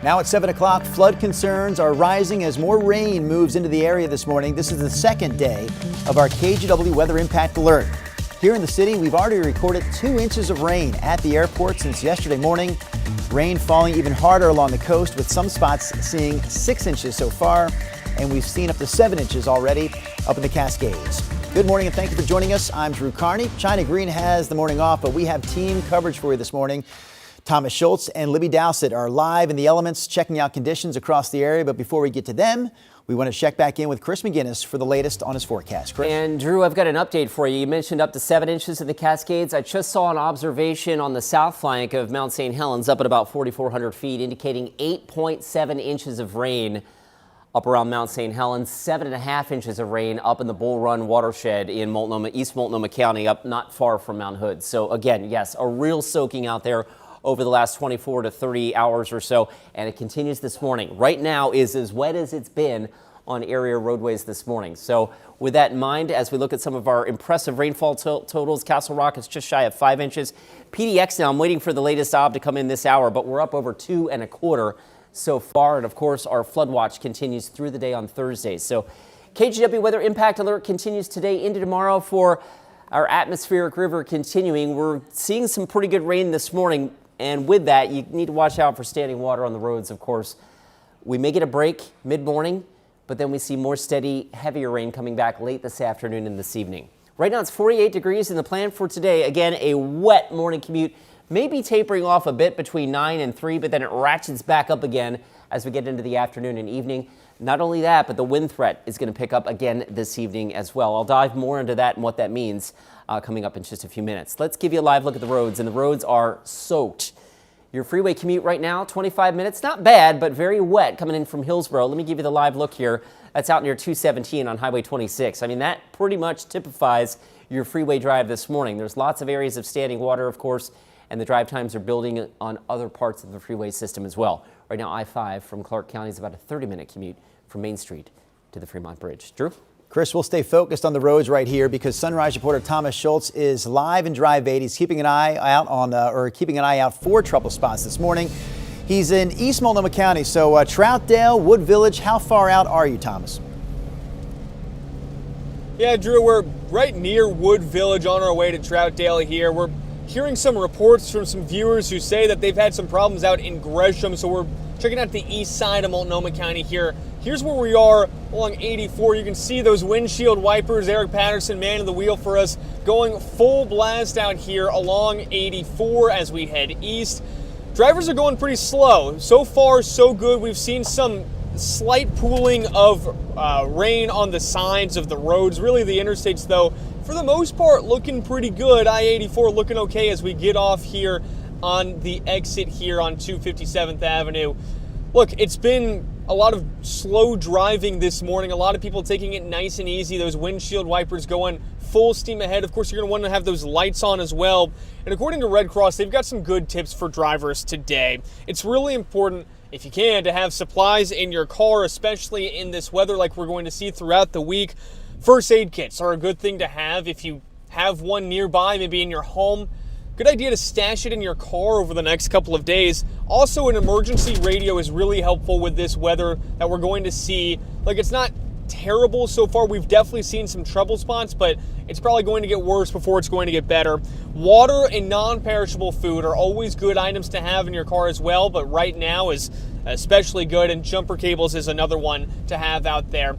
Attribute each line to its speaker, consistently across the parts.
Speaker 1: Now at 7 o'clock, flood concerns are rising as more rain moves into the area this morning. This is the second day of our KGW weather impact alert. Here in the city, we've already recorded 2 inches of rain at the airport since yesterday morning. Rain falling even harder along the coast, with some spots seeing 6 inches so far. And we've seen up to 7 inches already up in the Cascades. Good morning and thank you for joining us. I'm Drew Carney. China Green has the morning off, but we have team coverage for you this morning. Thomas Schultz and Libby Dowsett are live in the elements, checking out conditions across the area. But before we get to them, we want to check back in with Chris McGinnis for the latest on his forecast. Chris.
Speaker 2: And Drew, I've got an update for you. You mentioned up to 7 inches in the Cascades. I just saw an observation on the south flank of Mount St. Helens up at about 4,400 feet, indicating 8.7 inches of rain up around Mount St. Helens, 7.5 inches of rain up in the Bull Run watershed in East Multnomah County, up not far from Mount Hood. So again, yes, a real soaking out there over the last 24 to 30 hours or so, and it continues this morning. Right now is as wet as it's been on area roadways this morning. So with that in mind, as we look at some of our impressive rainfall totals, Castle Rock is just shy of 5 inches. PDX now, I'm waiting for the latest ob to come in this hour, but we're up over 2.25 so far. And of course, our flood watch continues through the day on Thursdays. So KGW weather impact alert continues today into tomorrow for our atmospheric river continuing. We're seeing some pretty good rain this morning. And with that, you need to watch out for standing water on the roads, of course. We may get a break mid-morning, but then we see more steady, heavier rain coming back late this afternoon and this evening. Right now, it's 48 degrees in the plan for today. Again, a wet morning commute, maybe tapering off a bit between 9 and 3, but then it ratchets back up again as we get into the afternoon and evening. Not only that, but the wind threat is going to pick up again this evening as well. I'll dive more into that and what that means coming up in just a few minutes. Let's give you a live look at the roads, and the roads are soaked. Your freeway commute right now, 25 minutes, not bad, but very wet coming in from Hillsborough. Let me give you the live look here. That's out near 217 on Highway 26. I mean, that pretty much typifies your freeway drive this morning. There's lots of areas of standing water, of course, and the drive times are building on other parts of the freeway system as well. Right now, I-5 from Clark County is about a 30-minute commute from Main Street to the Fremont Bridge. Drew?
Speaker 1: Chris, we'll stay focused on the roads right here because Sunrise reporter Thomas Schultz is live in Drive 8. He's keeping an eye out for trouble spots this morning. He's in East Multnomah County, so Troutdale, Wood Village. How far out are you, Thomas?
Speaker 3: Yeah, Drew, we're right near Wood Village on our way to Troutdale here. We're hearing some reports from some viewers who say that they've had some problems out in Gresham, so we're checking out the east side of Multnomah County here. Here's where we are along 84. You can see those windshield wipers. Eric Patterson manning the wheel for us, going full blast out here along 84 as we head east. Drivers are going pretty slow. So far, so good. We've seen some slight pooling of rain on the sides of the roads. Really, the interstates, though, for the most part, looking pretty good. I-84 looking okay as we get off here on the exit here on 257th Avenue. Look, it's been a lot of slow driving this morning. A lot of people taking it nice and easy. Those windshield wipers going full steam ahead. Of course, you're going to want to have those lights on as well. And according to Red Cross, they've got some good tips for drivers today. It's really important, if you can, to have supplies in your car, especially in this weather like we're going to see throughout the week. First aid kits are a good thing to have if you have one nearby, maybe in your home. Good idea to stash it in your car over the next couple of days. Also, an emergency radio is really helpful with this weather that we're going to see. Like, it's not terrible so far. We've definitely seen some trouble spots, but it's probably going to get worse before it's going to get better. Water and non-perishable food are always good items to have in your car as well, but right now is especially good, and jumper cables is another one to have out there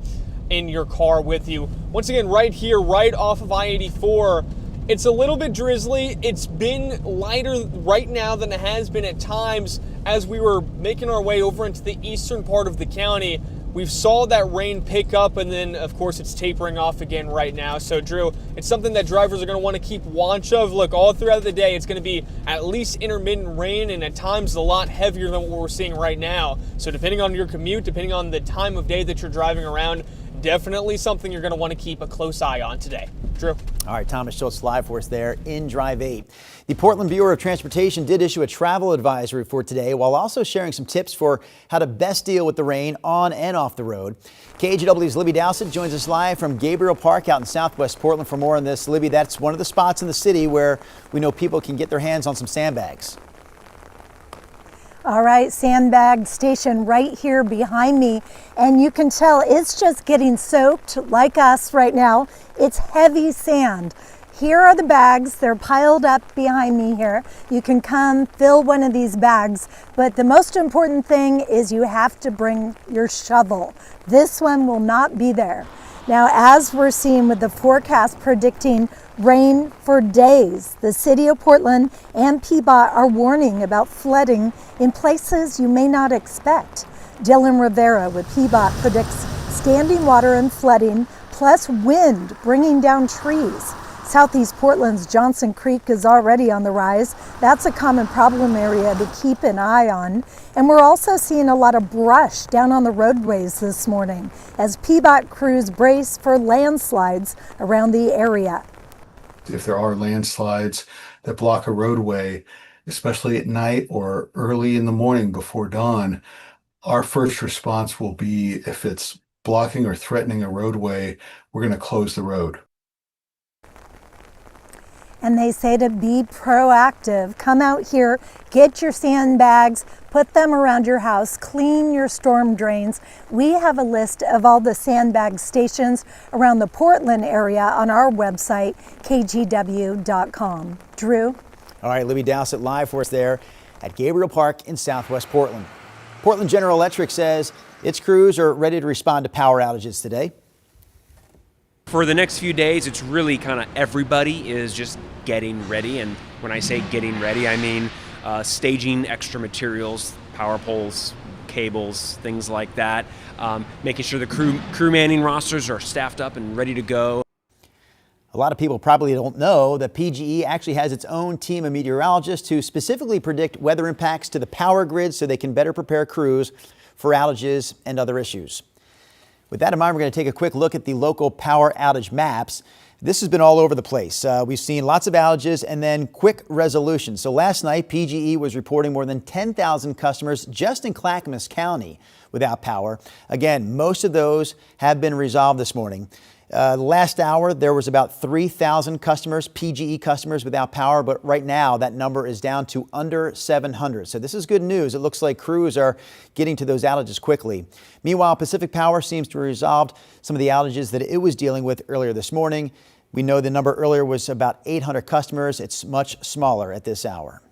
Speaker 3: in your car with you. Once again, right here, right off of I-84, it's a little bit drizzly. It's been lighter right now than it has been at times as we were making our way over into the eastern part of the county. We've saw that rain pick up, and then, of course, it's tapering off again right now. So, Drew, it's something that drivers are going to want to keep watch of. Look, all throughout the day, it's going to be at least intermittent rain, and at times a lot heavier than what we're seeing right now. So depending on your commute, depending on the time of day that you're driving around, definitely something you're going to want to keep a close eye on today. Drew.
Speaker 1: All right, Thomas Schultz live for us there in Drive 8. The Portland Bureau of Transportation did issue a travel advisory for today while also sharing some tips for how to best deal with the rain on and off the road. KGW's Libby Dowsett joins us live from Gabriel Park out in southwest Portland for more on this. Libby, that's one of the spots in the city where we know people can get their hands on some sandbags.
Speaker 4: All right, sandbag station right here behind me, and you can tell it's just getting soaked like us right now. It's heavy sand. Here are the bags. They're piled up behind me here. You can come fill one of these bags, but the most important thing is you have to bring your shovel. This one will not be there. Now, as we're seeing with the forecast predicting rain for days, the city of Portland and Peabot are warning about flooding in places you may not expect. Dylan Rivera with Peabot predicts standing water and flooding, plus wind bringing down trees. Southeast Portland's Johnson Creek is already on the rise. That's a common problem area to keep an eye on. And we're also seeing a lot of brush down on the roadways this morning as Peabot crews brace for landslides around the area.
Speaker 5: If there are landslides that block a roadway, especially at night or early in the morning before dawn, our first response will be, if it's blocking or threatening a roadway, we're going to close the road.
Speaker 4: And they say to be proactive. Come out here, get your sandbags, put them around your house, clean your storm drains. We have a list of all the sandbag stations around the Portland area on our website, kgw.com. Drew?
Speaker 1: All right, Libby Dowsett live for us there at Gabriel Park in Southwest Portland. Portland General Electric says its crews are ready to respond to power outages today.
Speaker 6: For the next few days, it's really kind of everybody is just getting ready. And when I say getting ready, I mean staging extra materials, power poles, cables, things like that. Making sure the crew manning rosters are staffed up and ready to go.
Speaker 1: A lot of people probably don't know that PGE actually has its own team of meteorologists who specifically predict weather impacts to the power grid so they can better prepare crews for outages and other issues. With that in mind, we're going to take a quick look at the local power outage maps. This has been all over the place. We've seen lots of outages and then quick resolution. So last night, PGE was reporting more than 10,000 customers just in Clackamas County without power. Again, most of those have been resolved this morning. Last hour, there was about 3,000 customers, PGE customers without power, but right now that number is down to under 700. So this is good news. It looks like crews are getting to those outages quickly. Meanwhile, Pacific Power seems to have resolved some of the outages that it was dealing with earlier this morning. We know the number earlier was about 800 customers. It's much smaller at this hour.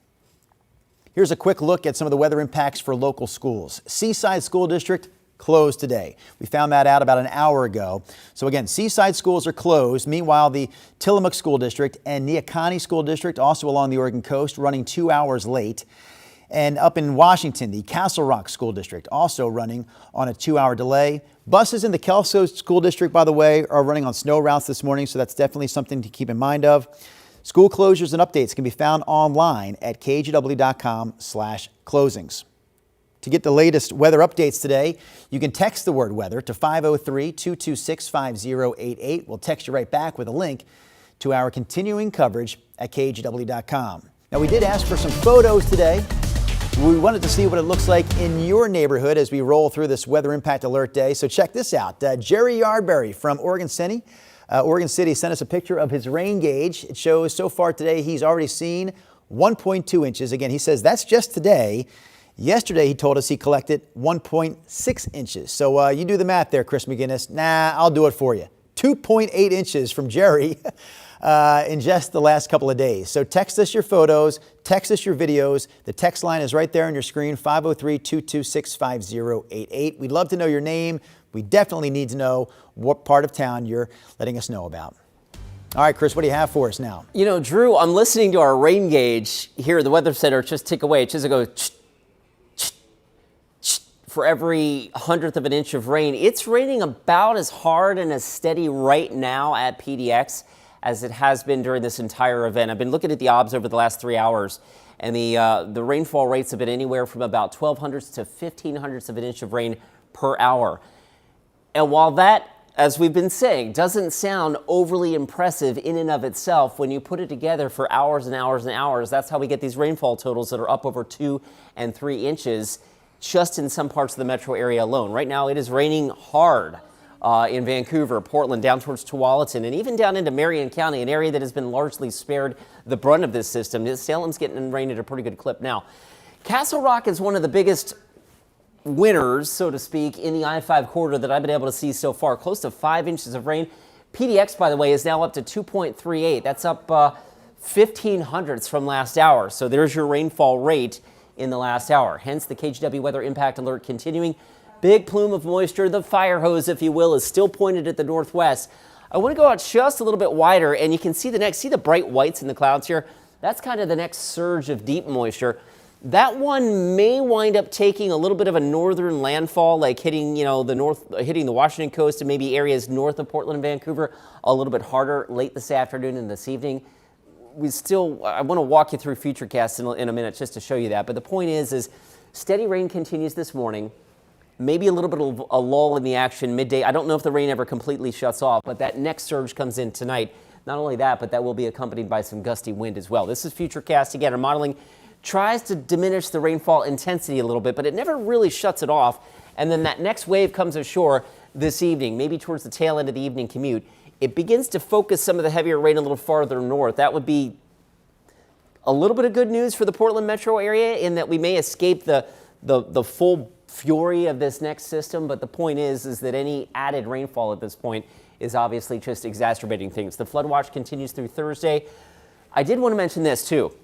Speaker 1: Here's a quick look at some of the weather impacts for local schools. Seaside School District closed today. We found that out about an hour ago. So again, Seaside schools are closed. Meanwhile, the Tillamook School District and Neocani School District, also along the Oregon coast, running 2 hours late. And up in Washington, the Castle Rock School District also running on a 2-hour delay. Buses in the Kelso School District, by the way, are running on snow routes this morning, so that's definitely something to keep in mind of. School closures and updates can be found online at kgw.com/closings. To get the latest weather updates today, you can text the word weather to 503-226-5088. We'll text you right back with a link to our continuing coverage at kgw.com. Now, we did ask for some photos today. We wanted to see what it looks like in your neighborhood as we roll through this weather impact alert day. So check this out. Jerry Yardberry from Oregon City sent us a picture of his rain gauge. It shows so far today he's already seen 1.2 inches. Again, he says that's just today. Yesterday, he told us he collected 1.6 inches. So you do the math there, Chris McGinnis. Nah, I'll do it for you. 2.8 inches from Jerry in just the last couple of days. So text us your photos, text us your videos. The text line is right there on your screen, 503-226-5088. We'd love to know your name. We definitely need to know what part of town you're letting us know about. All right, Chris, what do you have for us now?
Speaker 2: You know, Drew, I'm listening to our rain gauge here at the Weather Center just tick away. It just goes for every 100th of an inch of rain. It's raining about as hard and as steady right now at PDX as it has been during this entire event. I've been looking at the obs over the last 3 hours, and the rainfall rates have been anywhere from about 1,200ths to 1,500ths of an inch of rain per hour. And while that, as we've been saying, doesn't sound overly impressive in and of itself, when you put it together for hours and hours and hours, that's how we get these rainfall totals that are up over 2 and 3 inches. Just in some parts of the metro area alone. Right now, it is raining hard in Vancouver, Portland, down towards Tualatin, and even down into Marion County, an area that has been largely spared the brunt of this system. Salem's getting rained at a pretty good clip now. Castle Rock is one of the biggest winners, so to speak, in the I-5 corridor that I've been able to see so far. Close to 5 inches of rain. PDX, by the way, is now up to 2.38. That's up 15 hundredths from last hour. So there's your rainfall rate in the last hour. Hence the KGW weather impact alert continuing. Big plume of moisture, the fire hose, if you will, is still pointed at the northwest. I want to go out just a little bit wider, and you can see the bright whites in the clouds here. That's kind of the next surge of deep moisture. That one may wind up taking a little bit of a northern landfall, like hitting, hitting the Washington coast and maybe areas north of Portland and Vancouver a little bit harder late this afternoon and this evening. I want to walk you through Futurecasts in a minute just to show you that. But the point is steady rain continues this morning. Maybe a little bit of a lull in the action midday. I don't know if the rain ever completely shuts off, but that next surge comes in tonight. Not only that, but that will be accompanied by some gusty wind as well. This is Futurecast. Again, our modeling tries to diminish the rainfall intensity a little bit, but it never really shuts it off. And then that next wave comes ashore this evening, maybe towards the tail end of the evening commute. It begins to focus some of the heavier rain a little farther north. That would be a little bit of good news for the Portland metro area in that we may escape the full fury of this next system. But the point is that any added rainfall at this point is obviously just exacerbating things. The flood watch continues through Thursday. I did want to mention this too.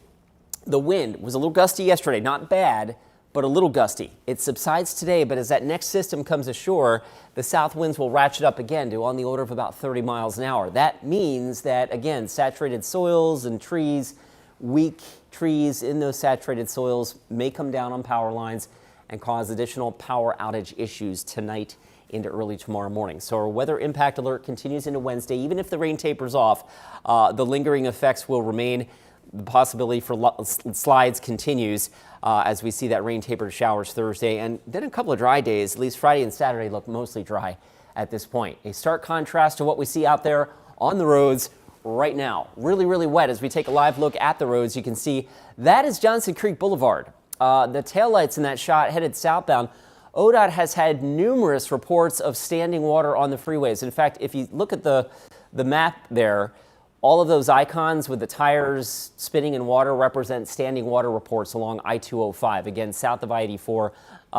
Speaker 2: The wind was a little gusty yesterday, not bad, but a little gusty. It subsides today, but as that next system comes ashore, the south winds will ratchet up again to on the order of about 30 miles an hour. That means that, again, saturated soils and trees, weak trees in those saturated soils may come down on power lines and cause additional power outage issues tonight into early tomorrow morning. So our weather impact alert continues into Wednesday. Even if the rain tapers off, the lingering effects will remain. The possibility for slides continues as we see that rain taper to showers Thursday. And then a couple of dry days, at least Friday and Saturday, look mostly dry at this point. A stark contrast to what we see out there on the roads right now. Really, really wet. As we take a live look at the roads, you can see that is Johnson Creek Boulevard. The taillights in that shot headed southbound. ODOT has had numerous reports of standing water on the freeways. In fact, if you look at the map there, all of those icons with the tires spinning in water represent standing water reports along I-205, again, south of I-84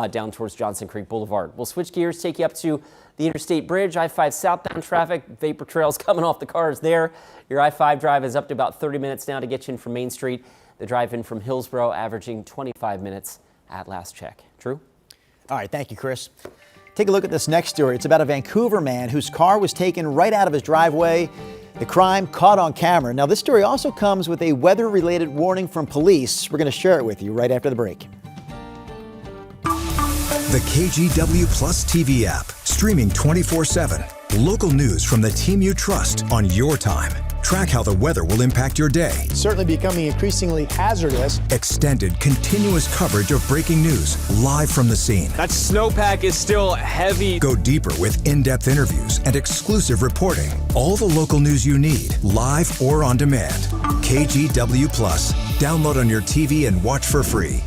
Speaker 2: down towards Johnson Creek Boulevard. We'll switch gears, take you up to the Interstate Bridge, I-5 southbound traffic, vapor trails coming off the cars there. Your I-5 drive is up to about 30 minutes now to get you in from Main Street. The drive in from Hillsborough averaging 25 minutes at last check. Drew?
Speaker 1: All right, thank you, Chris. Take a look at this next story. It's about a Vancouver man whose car was taken right out of his driveway. The crime caught on camera. Now, this story also comes with a weather-related warning from police. We're going to share it with you right after the break.
Speaker 7: The KGW Plus TV app, streaming 24/7. Local news from the team you trust on your time. Track how the weather will impact your day.
Speaker 8: Certainly becoming increasingly hazardous.
Speaker 7: Extended, continuous coverage of breaking news live from the scene.
Speaker 3: That snowpack is still heavy.
Speaker 7: Go deeper with in-depth interviews and exclusive reporting. All the local news you need, live or on demand. KGW Plus. Download on your TV and watch for free.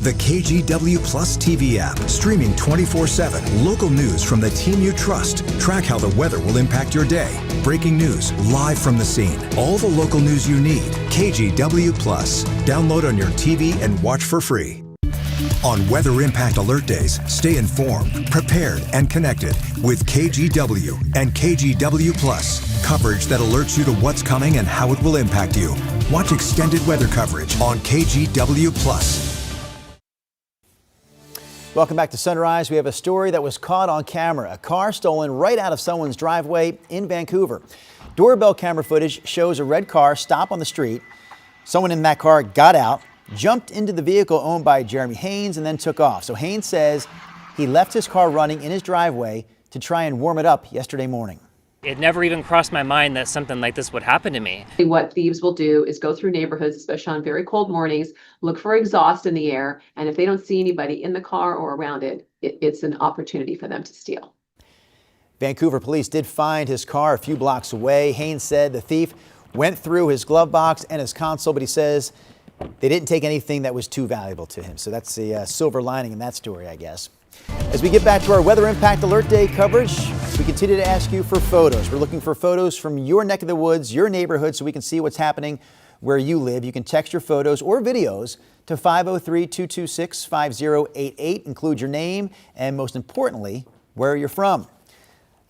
Speaker 7: The KGW Plus TV app, streaming 24/7. Local news from the team you trust. Track how the weather will impact your day. Breaking news live from the scene. All the local news you need. KGW Plus. Download on your TV and watch for free. On Weather Impact Alert Days, stay informed, prepared, and connected with KGW and KGW Plus. Coverage that alerts you to what's coming and how it will impact you. Watch extended weather coverage on KGW+.
Speaker 1: Welcome back to Sunrise. We have a story that was caught on camera. A car stolen right out of someone's driveway in Vancouver. Doorbell camera footage shows a red car stop on the street. Someone in that car got out, jumped into the vehicle owned by Jeremy Haynes, and then took off. So Haynes says he left his car running in his driveway to try and warm it up yesterday morning.
Speaker 9: It never even crossed my mind that something like this would happen to me.
Speaker 10: What thieves will do is go through neighborhoods, especially on very cold mornings, look for exhaust in the air, and if they don't see anybody in the car or around it, it's an opportunity for them to steal.
Speaker 1: Vancouver police did find his car a few blocks away. Haynes said the thief went through his glove box and his console, but he says they didn't take anything that was too valuable to him. So that's the silver lining in that story, I guess. As we get back to our Weather Impact Alert Day coverage, we continue to ask you for photos. We're looking for photos from your neck of the woods, your neighborhood, so we can see what's happening where you live. You can text your photos or videos to 503-226-5088. Include your name and, most importantly, where you're from.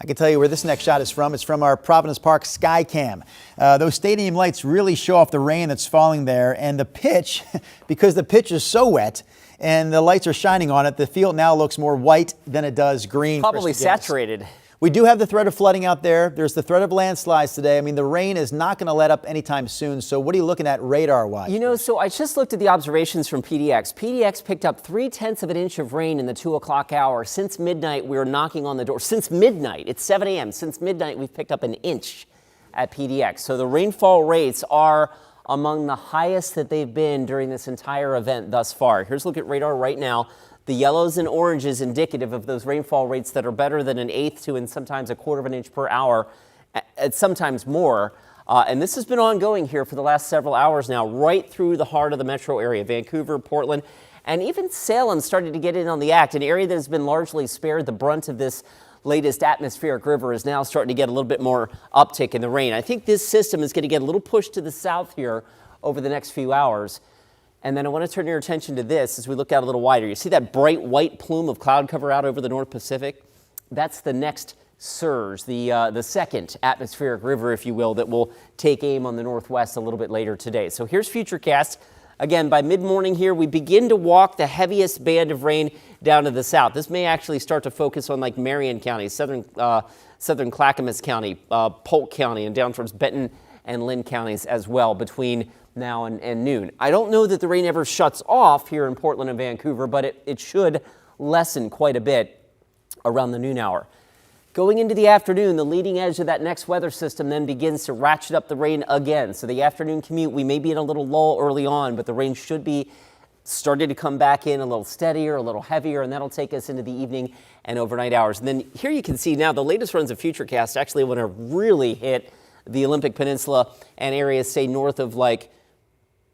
Speaker 1: I can tell you where this next shot is from. It's from our Providence Park Sky Cam. Those stadium lights really show off the rain that's falling there, and the pitch, because the pitch is so wet and the lights are shining on it, the field now looks more white than it does green.
Speaker 2: Probably saturated.
Speaker 1: We do have the threat of flooding out there. There's the threat of landslides today. I mean, the rain is not going to let up anytime soon. So what are you looking at radar-wise?
Speaker 2: You know, so I just looked at the observations from PDX. PDX picked up 0.3 of an inch of rain in the 2 o'clock hour. Since midnight, we were knocking on the door. Since midnight, it's 7 a.m. Since midnight, we've picked up an inch at PDX. So the rainfall rates are among the highest that they've been during this entire event thus far. Here's a look at radar right now. The yellows and oranges indicative of those rainfall rates that are better than 1/8 to and sometimes 1/4 of an inch per hour, and sometimes more. And this has been ongoing here for the last several hours now, right through the heart of the metro area. Vancouver, Portland, and even Salem started to get in on the act. An area that has been largely spared the brunt of this latest atmospheric river is now starting to get a little bit more uptick in the rain. I think this system is going to get a little push to the south here over the next few hours. And then I want to turn your attention to this as we look out a little wider. You see that bright white plume of cloud cover out over the North Pacific? That's the next surge, the second atmospheric river, if you will, that will take aim on the northwest a little bit later today. So here's Futurecast. Again, by mid-morning here, we begin to walk the heaviest band of rain down to the south. This may actually start to focus on like Marion County, southern Clackamas County, Polk County, and down towards Benton and Lynn counties as well between now and noon. I don't know that the rain ever shuts off here in Portland and Vancouver, but it should lessen quite a bit around the noon hour. Going into the afternoon, the leading edge of that next weather system then begins to ratchet up the rain again. So the afternoon commute, we may be in a little lull early on, but the rain should be starting to come back in a little steadier, a little heavier, and that'll take us into the evening and overnight hours. And then here you can see now the latest runs of Futurecast actually want to really hit the Olympic Peninsula and areas, say, north of like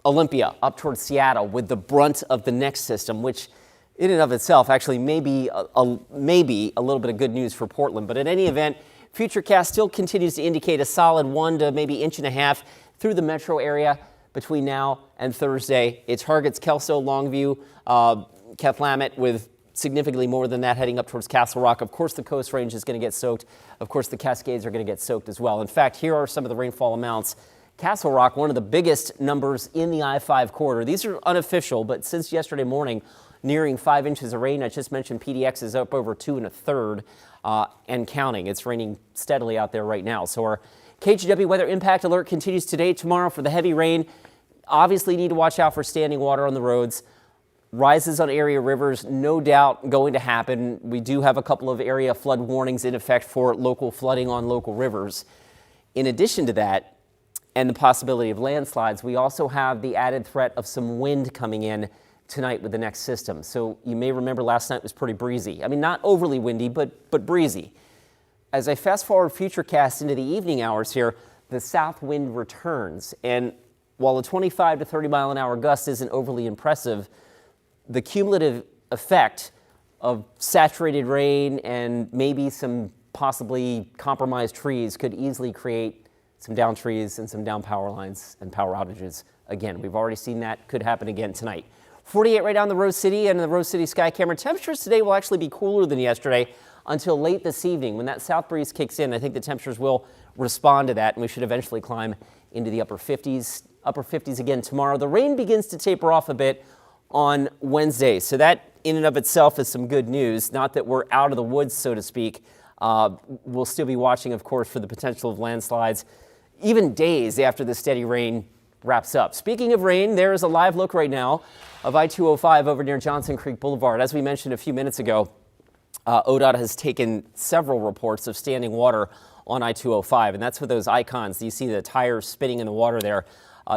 Speaker 2: Olympia up towards Seattle with the brunt of the next system, which in and of itself actually may be a little bit of good news for Portland. But in any event, Futurecast still continues to indicate a solid 1 to maybe 1.5 inches through the metro area between now and Thursday. It targets Kelso, Longview, Cathlamet with significantly more than that heading up towards Castle Rock. Of course, the Coast Range is going to get soaked. Of course, the Cascades are going to get soaked as well. In fact, here are some of the rainfall amounts. Castle Rock, one of the biggest numbers in the I-5 corridor. These are unofficial, but since yesterday morning, nearing 5 inches of rain. I just mentioned PDX is up over 2 1/3 and counting. It's raining steadily out there right now. So our KGW weather impact alert continues today, tomorrow for the heavy rain. Obviously need to watch out for standing water on the roads. Rises on area rivers, no doubt going to happen. We do have a couple of area flood warnings in effect for local flooding on local rivers. In addition to that, and the possibility of landslides, we also have the added threat of some wind coming in tonight with the next system. So you may remember last night was pretty breezy. I mean, not overly windy, but breezy. As I fast forward Futurecast into the evening hours here, the south wind returns. And while a 25 to 30 mile an hour gust isn't overly impressive, the cumulative effect of saturated rain and maybe some possibly compromised trees could easily create some down trees and some down power lines and power outages. Again, we've already seen that could happen again tonight. 48 right down the Rose City and the Rose City Sky Camera. Temperatures today will actually be cooler than yesterday until late this evening. When that south breeze kicks in, I think the temperatures will respond to that, and we should eventually climb into the upper 50s upper 50s again tomorrow. The rain begins to taper off a bit on Wednesday, so that in and of itself is some good news. Not that we're out of the woods, so to speak. We'll still be watching, of course, for the potential of landslides, even days after the steady rain wraps up. Speaking of rain, there is a live look right now of I-205 over near Johnson Creek Boulevard. As we mentioned a few minutes ago, ODOT has taken several reports of standing water on I-205, and that's with those icons. You see the tires spinning in the water there.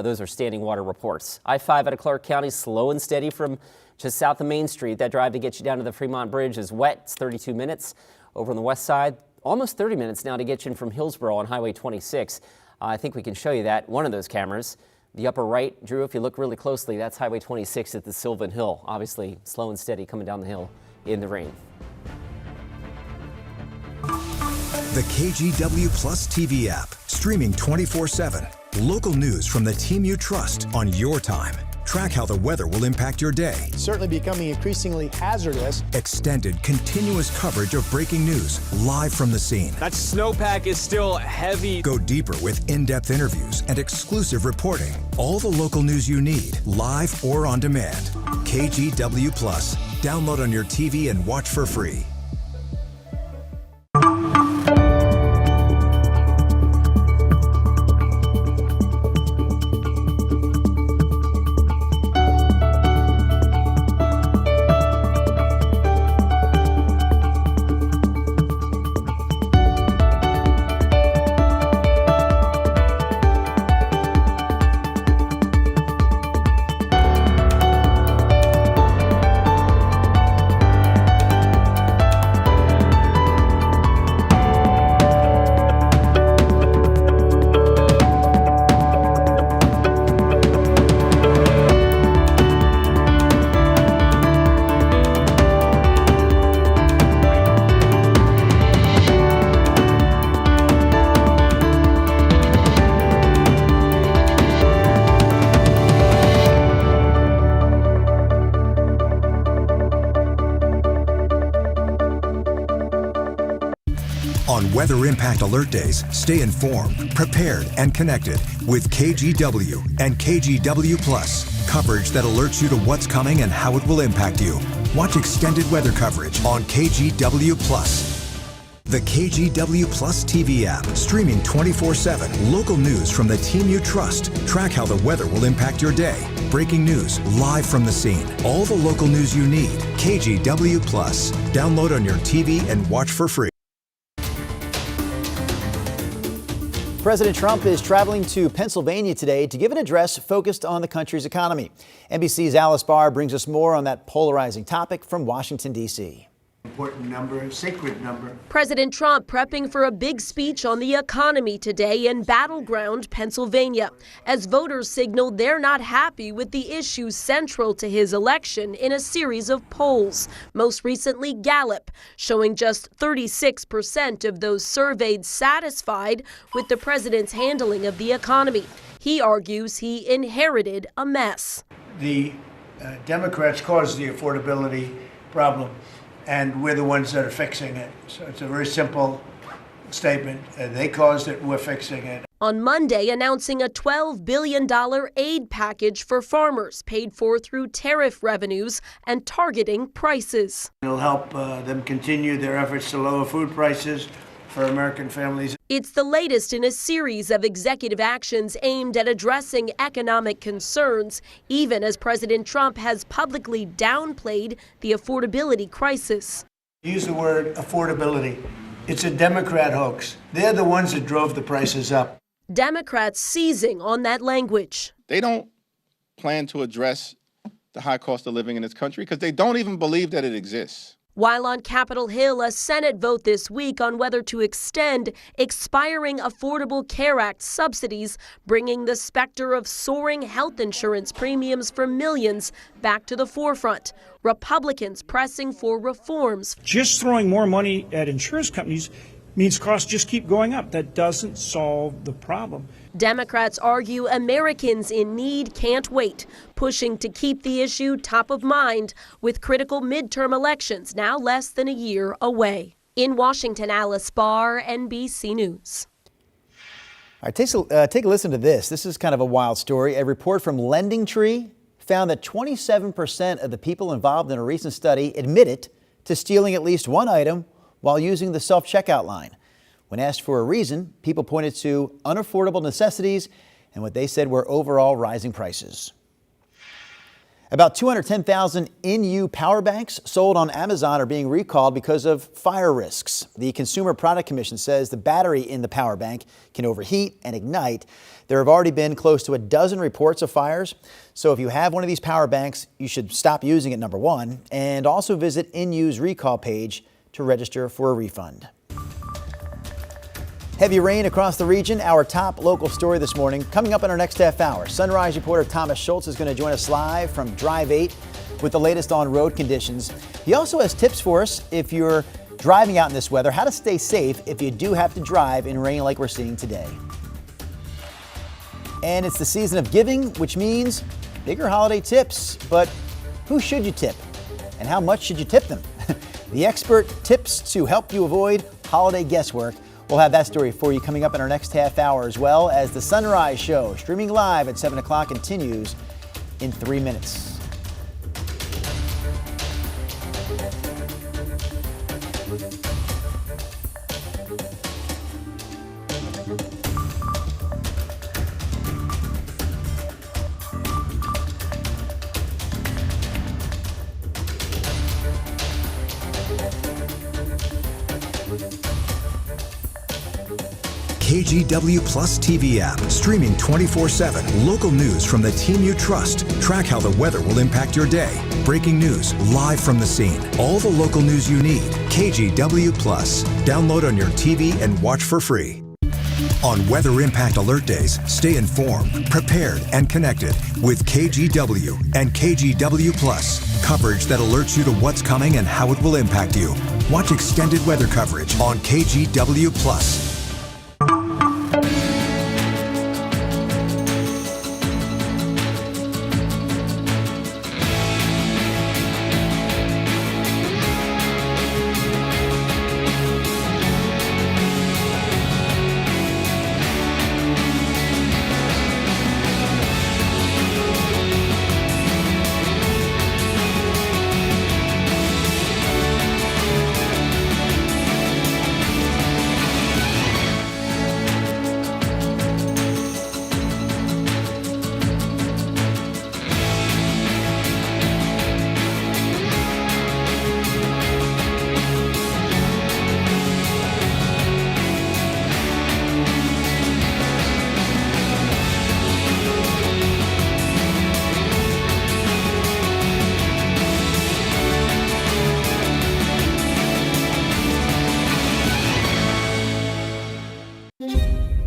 Speaker 2: Those are standing water reports. I-5 out of Clark County, slow and steady from just south of Main Street. That drive to get you down to the Fremont Bridge is wet. It's 32 minutes. Over on the west side, almost 30 minutes now to get you in from Hillsborough on Highway 26. I think we can show you that, one of those cameras. The upper right, Drew, if you look really closely, that's Highway 26 at the Sylvan Hill. Obviously, slow and steady coming down the hill in the rain.
Speaker 7: The KGW Plus TV app, streaming 24/7. Local news from the team you trust on your time. Track how the weather will impact your day.
Speaker 8: It's certainly becoming increasingly hazardous.
Speaker 7: Extended, continuous coverage of breaking news live from the scene.
Speaker 3: That snowpack is still heavy.
Speaker 7: Go deeper with in-depth interviews and exclusive reporting. All the local news you need, live or on demand. KGW Plus. Download on your TV and watch for free. On Weather Impact Alert Days, stay informed, prepared, and connected with KGW and KGW Plus. Coverage that alerts you to what's coming and how it will impact you. Watch extended weather coverage on KGW Plus. The KGW Plus TV app, streaming 24/7. Local news from the team you trust. Track how the weather will impact your day. Breaking news live from the scene. All the local news you need. KGW Plus. Download on your TV and watch for free.
Speaker 1: President Trump is traveling to Pennsylvania today to give an address focused on the country's economy. NBC's Alice Barr brings us more on that polarizing topic from Washington, D.C.
Speaker 11: Important number, sacred number.
Speaker 12: President Trump prepping for a big speech on the economy today in battleground Pennsylvania, as voters signal they're not happy with the issues central to his election in a series of polls. Most recently, Gallup, showing just 36% of those surveyed satisfied with the president's handling of the economy. He argues he inherited a mess.
Speaker 11: The Democrats caused the affordability problem, and we're the ones that are fixing it. So it's a very simple statement. They caused it, we're fixing it.
Speaker 12: On Monday, announcing a $12 billion aid package for farmers paid for through tariff revenues and targeting prices.
Speaker 11: It'll help them continue their efforts to lower food prices for American families.
Speaker 12: It's the latest in a series of executive actions aimed at addressing economic concerns, even as President Trump has publicly downplayed the affordability crisis.
Speaker 11: Use the word affordability. It's a Democrat hoax. They're the ones that drove the prices up.
Speaker 12: Democrats seizing on that language.
Speaker 13: They don't plan to address the high cost of living in this country because they don't even believe that it exists.
Speaker 12: While on Capitol Hill, a Senate vote this week on whether to extend expiring Affordable Care Act subsidies, bringing the specter of soaring health insurance premiums for millions back to the forefront. Republicans pressing for reforms.
Speaker 14: Just throwing more money at insurance companies means costs just keep going up. That doesn't solve the problem.
Speaker 12: Democrats argue Americans in need can't wait, pushing to keep the issue top of mind with critical midterm elections now less than a year away. In Washington, Alice Barr, NBC News.
Speaker 1: All right, take a listen to this. This is kind of a wild story. A report from Lending Tree found that 27% of the people involved in a recent study admitted to stealing at least one item while using the self-checkout line. When asked for a reason, people pointed to unaffordable necessities and what they said were overall rising prices. About 210,000 in-use power banks sold on Amazon are being recalled because of fire risks. The Consumer Product Commission says the battery in the power bank can overheat and ignite. There have already been close to a dozen reports of fires. So if you have one of these power banks, you should stop using it, number one, and also visit in-use recall page to register for a refund. Heavy rain across the region, our top local story this morning. Coming up in our next half hour, Sunrise reporter Thomas Schultz is going to join us live from Drive 8 with the latest on road conditions. He also has tips for us if you're driving out in this weather, how to stay safe if you do have to drive in rain like we're seeing today. And it's the season of giving, which means bigger holiday tips. But who should you tip? And how much should you tip them? The expert tips to help you avoid holiday guesswork. We'll have that story for you coming up in our next half hour, as well as the Sunrise Show, streaming live at 7 o'clock, continues in 3 minutes.
Speaker 7: KGW Plus TV app, streaming 24/7. Local news from the team you trust. Track how the weather will impact your day. Breaking news live from the scene. All the local news you need. KGW Plus. Download on your TV and watch for free. On Weather Impact Alert Days, stay informed, prepared, and connected with KGW and KGW Plus. Coverage that alerts you to what's coming and how it will impact you. Watch extended weather coverage on KGW Plus.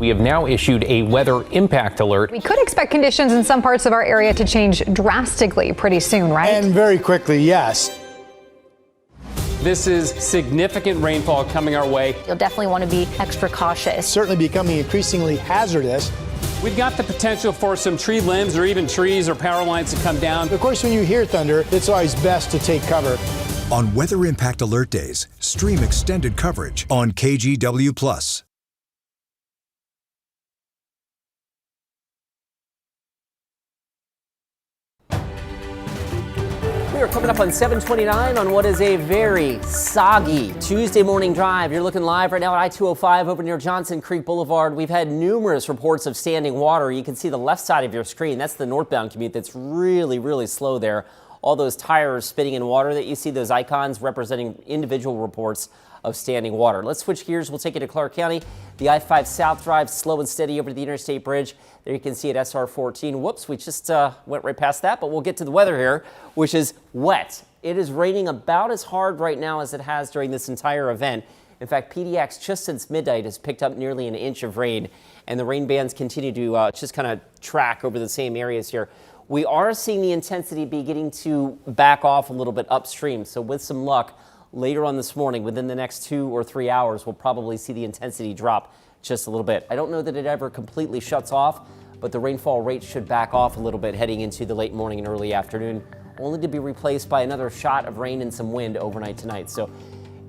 Speaker 15: We have now issued a weather impact alert.
Speaker 16: We could expect conditions in some parts of our area to change drastically pretty soon, right?
Speaker 8: And very quickly, yes.
Speaker 15: This is significant rainfall coming our way.
Speaker 17: You'll definitely want to be extra cautious.
Speaker 8: Certainly becoming increasingly hazardous.
Speaker 15: We've got the potential for some tree limbs or even trees or power lines to come down.
Speaker 8: Of course, when you hear thunder, it's always best to take cover.
Speaker 7: On Weather Impact Alert Days, stream extended coverage on KGW Plus.
Speaker 2: We are coming up on 7:29 on what is a very soggy Tuesday morning drive. You're looking live right now at I-205 over near Johnson Creek Boulevard. We've had numerous reports of standing water. You can see the left side of your screen. That's the northbound commute that's really, really slow there. All those tires spitting in water that you see, those icons representing individual reports of standing water. Let's switch gears. We'll take you to Clark County. The I-5 South Drive slow and steady over to the Interstate Bridge. There you can see it, SR 14. Whoops, we just went right past that, but we'll get to the weather here, which is wet. It is raining about as hard right now as it has during this entire event. In fact, PDX just since midnight has picked up nearly an inch of rain, and the rain bands continue to just kind of track over the same areas here. We are seeing the intensity beginning to back off a little bit upstream, so with some luck, later on this morning, within the next 2 or 3 hours, we'll probably see the intensity drop just a little bit. I don't know that it ever completely shuts off, but the rainfall rate should back off a little bit heading into the late morning and early afternoon, only to be replaced by another shot of rain and some wind overnight tonight. So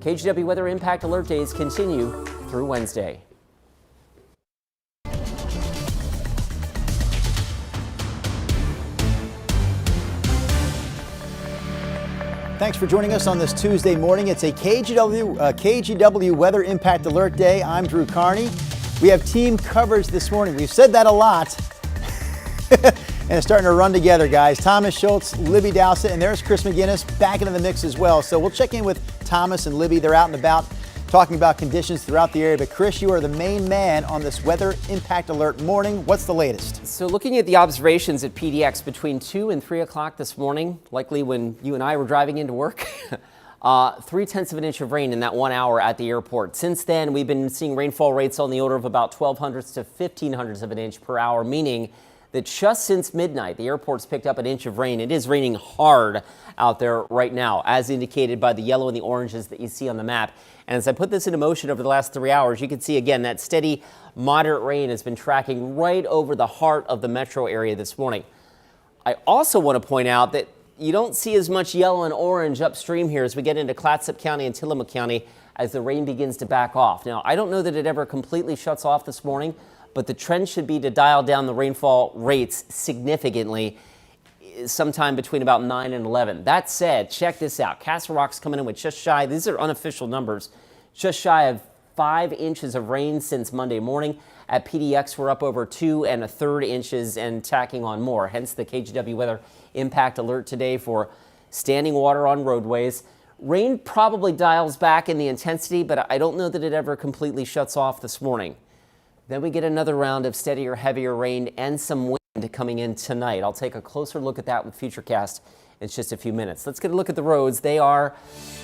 Speaker 2: KGW Weather Impact Alert Days continue through Wednesday.
Speaker 1: Thanks for joining us on this Tuesday morning. It's a KGW Weather Impact Alert Day. I'm Drew Carney. We have team coverage this morning. We've said that a lot. And it's starting to run together, guys. Thomas Schultz, Libby Dowsett, and there's Chris McGinnis back into the mix as well. So we'll check in with Thomas and Libby. They're out and about talking about conditions throughout the area. But Chris, you are the main man on this Weather Impact Alert morning. What's the latest?
Speaker 2: So looking at the observations at PDX between 2 and 3 o'clock this morning, likely when you and I were driving into work, 0.3 of an inch of rain in that 1 hour at the airport. Since then, we've been seeing rainfall rates on the order of about 0.12 to 0.15 of an inch per hour, meaning that just since midnight, the airport's picked up an inch of rain. It is raining hard out there right now, as indicated by the yellow and the oranges that you see on the map. And as I put this into motion over the last 3 hours, you can see again that steady, moderate rain has been tracking right over the heart of the metro area this morning. I also want to point out that you don't see as much yellow and orange upstream here as we get into Clatsop County and Tillamook County as the rain begins to back off. Now, I don't know that it ever completely shuts off this morning, but the trend should be to dial down the rainfall rates significantly sometime between about 9 and 11. That said, check this out. Castle Rock's coming in with just shy, these are unofficial numbers, just shy of 5 inches of rain since Monday morning. At PDX, we're up over 2 1/3 inches and tacking on more. Hence the KGW Weather Impact Alert today for standing water on roadways. Rain probably dials back in the intensity, but I don't know that it ever completely shuts off this morning. Then we get another round of steadier, heavier rain and some wind coming in tonight. I'll take a closer look at that with Futurecast in just a few minutes. Let's get a look at the roads. They are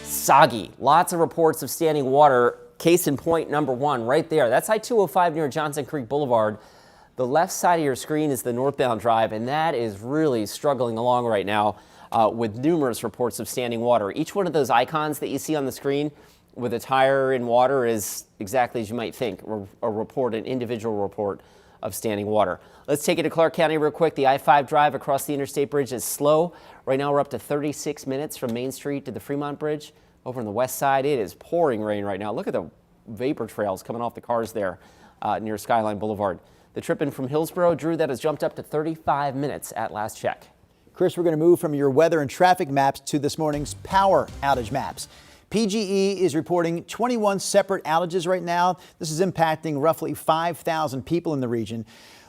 Speaker 2: soggy. Lots of reports of standing water. Case in point number 1 right there. That's I-205 near Johnson Creek Boulevard. The left side of your screen is the northbound drive, and that is really struggling along right now with numerous reports of standing water. Each one of those icons that you see on the screen with a tire in water is exactly as you might think, a report, an individual report of standing water. Let's take it to Clark County real quick. The I-5 drive across the Interstate Bridge is slow. Right now we're up to 36 minutes from Main Street to the Fremont Bridge. Over on the west side, it is pouring rain right now. Look at the vapor trails coming off the cars there near Skyline Boulevard. The trip in from Hillsborough, Drew, that has jumped up to 35 minutes at last check.
Speaker 1: Chris, we're going to move from your weather and traffic maps to this morning's power outage maps. PGE is reporting 21 separate outages right now. This is impacting roughly 5,000 people in the region,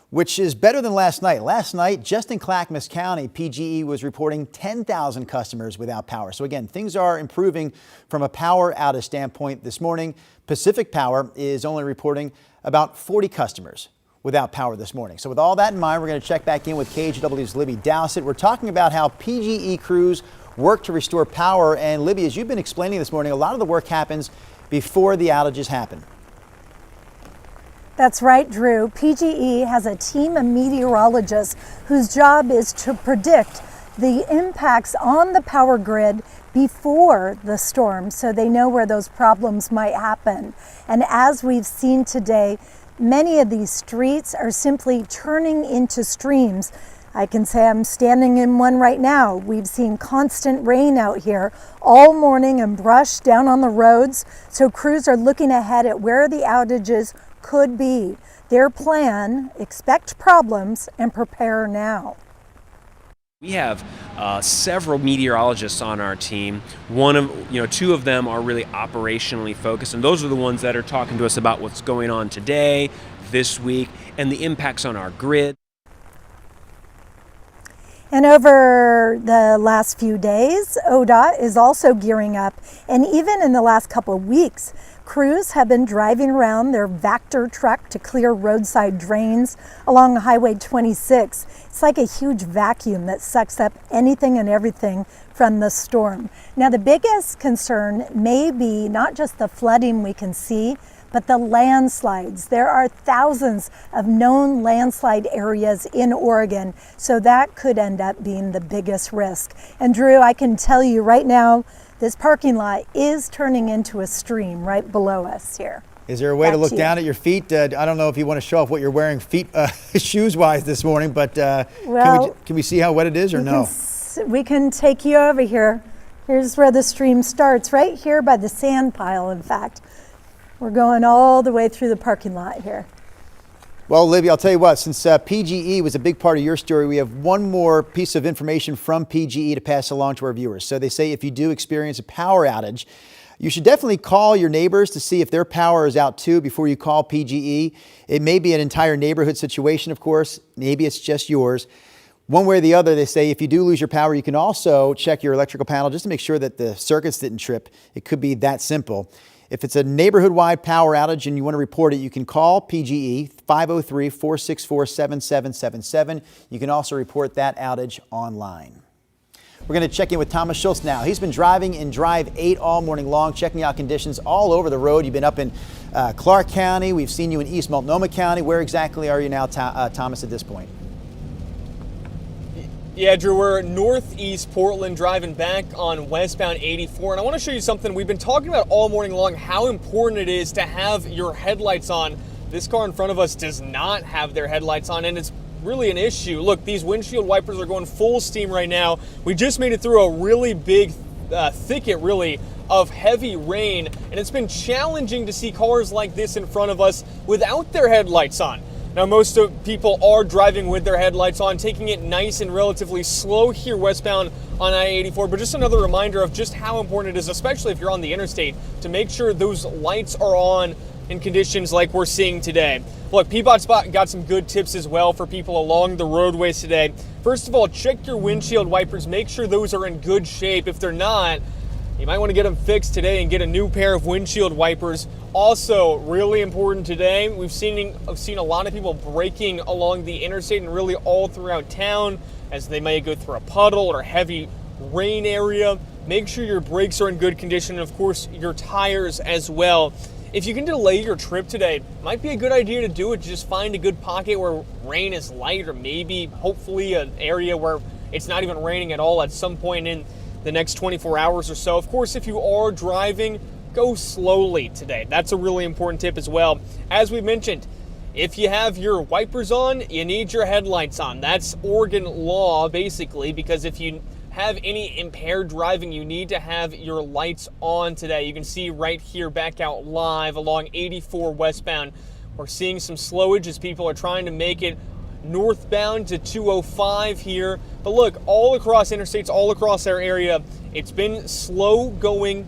Speaker 1: which is better than last night. Last night, just in Clackamas County, PGE was reporting 10,000 customers without power. So again, things are improving from a power outage standpoint this morning. Pacific Power is only reporting about 40 customers without power this morning. So with all that in mind, we're going to check back in with KGW's Libby Dowsett. We're talking about how PGE crews work to restore power. And Libby, as you've been explaining this morning, a lot of the work happens before the outages happen.
Speaker 4: That's right, Drew. PGE has a team of meteorologists whose job is to predict the impacts on the power grid before the storm, so they know where those problems might happen. And as we've seen today, many of these streets are simply turning into streams. I can say I'm standing in one right now. We've seen constant rain out here all morning and brush down on the roads. So crews are looking ahead at where the outages could be. Their plan, expect problems and prepare now.
Speaker 6: We have several meteorologists on our team. Two of them are really operationally focused, and those are the ones that are talking to us about what's going on today, this week, and the impacts on our grid.
Speaker 4: And over the last few days, ODOT is also gearing up. And even in the last couple of weeks, crews have been driving around their Vector truck to clear roadside drains along Highway 26. It's like a huge vacuum that sucks up anything and everything from the storm. Now, the biggest concern may be not just the flooding we can see, but the landslides. There are thousands of known landslide areas in Oregon, so that could end up being the biggest risk. And Drew, I can tell you right now, this parking lot is turning into a stream right below us here.
Speaker 1: Is there a way to look down at your feet? I don't know if you want to show off what you're wearing shoes-wise this morning, but can we see how wet it is or no?
Speaker 4: We can take you over here. Here's where the stream starts, right here by the sand pile, in fact. We're going all the way through the parking lot here.
Speaker 1: Well, Libby, I'll tell you what, since PGE was a big part of your story, we have one more piece of information from PGE to pass along to our viewers. So they say if you do experience a power outage, you should definitely call your neighbors to see if their power is out too before you call PGE. It may be an entire neighborhood situation, of course. Maybe it's just yours. One way or the other, they say if you do lose your power, you can also check your electrical panel just to make sure that the circuits didn't trip. It could be that simple. If it's a neighborhood-wide power outage and you want to report it, you can call PGE 503-464-7777. You can also report that outage online. We're going to check in with Thomas Schultz now. He's been driving in Drive 8 all morning long, checking out conditions all over the road. You've been up in Clark County. We've seen you in East Multnomah County. Where exactly are you now, Thomas, at this point?
Speaker 3: Yeah, Drew, we're northeast Portland driving back on westbound 84. And I want to show you something we've been talking about all morning long, how important it is to have your headlights on. This car in front of us does not have their headlights on, and it's really an issue. Look, these windshield wipers are going full steam right now. We just made it through a really big thicket, really, of heavy rain, and it's been challenging to see cars like this in front of us without their headlights on. Now, most people are driving with their headlights on, taking it nice and relatively slow here westbound on I-84, but just another reminder of just how important it is, especially if you're on the interstate, to make sure those lights are on in conditions like we're seeing today. Look, Peabod's got some good tips as well for people along the roadways today. First of all, check your windshield wipers, make sure those are in good shape. If they're not, you might want to get them fixed today and get a new pair of windshield wipers. Also, really important today, I've seen a lot of people braking along the interstate and really all throughout town as they may go through a puddle or heavy rain area. Make sure your brakes are in good condition, and of course your tires as well. If you can delay your trip today, it might be a good idea to do it. Just find a good pocket where rain is light, or maybe hopefully an area where it's not even raining at all at some point in the next 24 hours or so. Of course, if you are driving, go slowly today. That's a really important tip as well. As we mentioned, if you have your wipers on, you need your headlights on. That's Oregon law, basically, because if you have any impaired driving, you need to have your lights on today. You can see right here back out live along 84 westbound. We're seeing some slowage as people are trying to make it northbound to 205 here. But look, all across interstates, all across our area, it's been slow going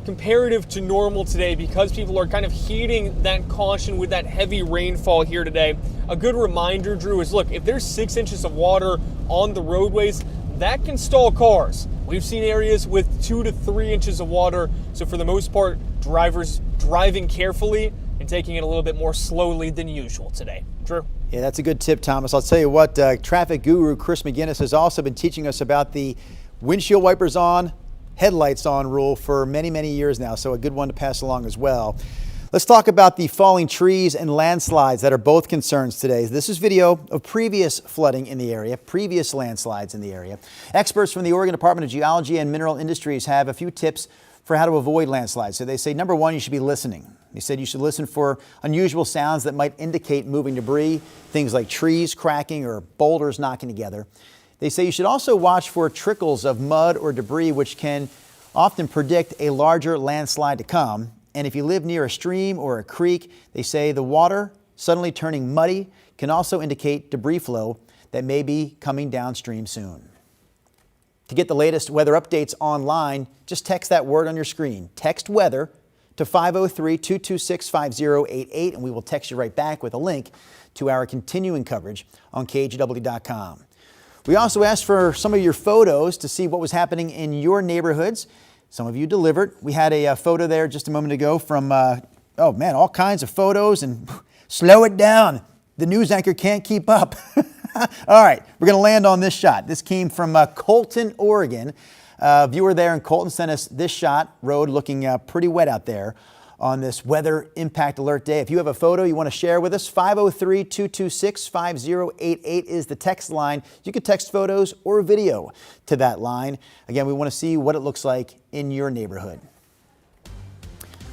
Speaker 3: comparative to normal today because people are kind of heeding that caution with that heavy rainfall here today. A good reminder, Drew, is look, if there's 6 inches of water on the roadways, that can stall cars. We've seen areas with 2 to 3 inches of water. So for the most part, drivers driving carefully and taking it a little bit more slowly than usual today. Drew?
Speaker 1: Yeah, that's a good tip, Thomas. I'll tell you what, traffic guru Chris McGinnis has also been teaching us about the windshield wipers on, headlights on rule for many, many years now. So a good one to pass along as well. Let's talk about the falling trees and landslides that are both concerns today. This is video of previous flooding in the area, previous landslides in the area. Experts from the Oregon Department of Geology and Mineral Industries have a few tips for how to avoid landslides. So they say, number one, you should be listening. They said you should listen for unusual sounds that might indicate moving debris, things like trees cracking or boulders knocking together. They say you should also watch for trickles of mud or debris, which can often predict a larger landslide to come. And if you live near a stream or a creek, they say the water suddenly turning muddy can also indicate debris flow that may be coming downstream soon. To get the latest weather updates online, just text that word on your screen. Text weather to 503-226-5088, and we will text you right back with a link to our continuing coverage on KGW.com. We also asked for some of your photos to see what was happening in your neighborhoods. Some of you delivered. We had a photo there just a moment ago from, oh man, all kinds of photos, and slow it down. The news anchor can't keep up. All right, we're going to land on this shot. This came from Colton, Oregon. A viewer there in Colton sent us this shot. Road looking pretty wet out there on this weather impact alert day. If you have a photo you want to share with us, 503-226-5088 is the text line. You can text photos or video to that line. Again, we want to see what it looks like in your neighborhood.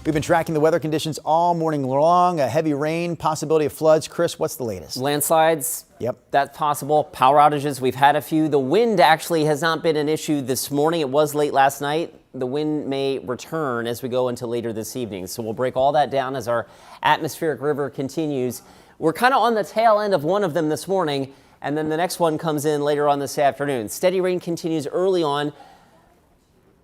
Speaker 1: We've been tracking the weather conditions all morning long. A heavy rain, possibility of floods. Chris, what's the latest?
Speaker 2: Landslides. Yep. That's possible. Power outages. We've had a few. The wind actually has not been an issue this morning. It was late last night. The wind may return as we go into later this evening. So we'll break all that down as our atmospheric river continues. We're kind of on the tail end of one of them this morning, and then the next one comes in later on this afternoon. Steady rain continues early on.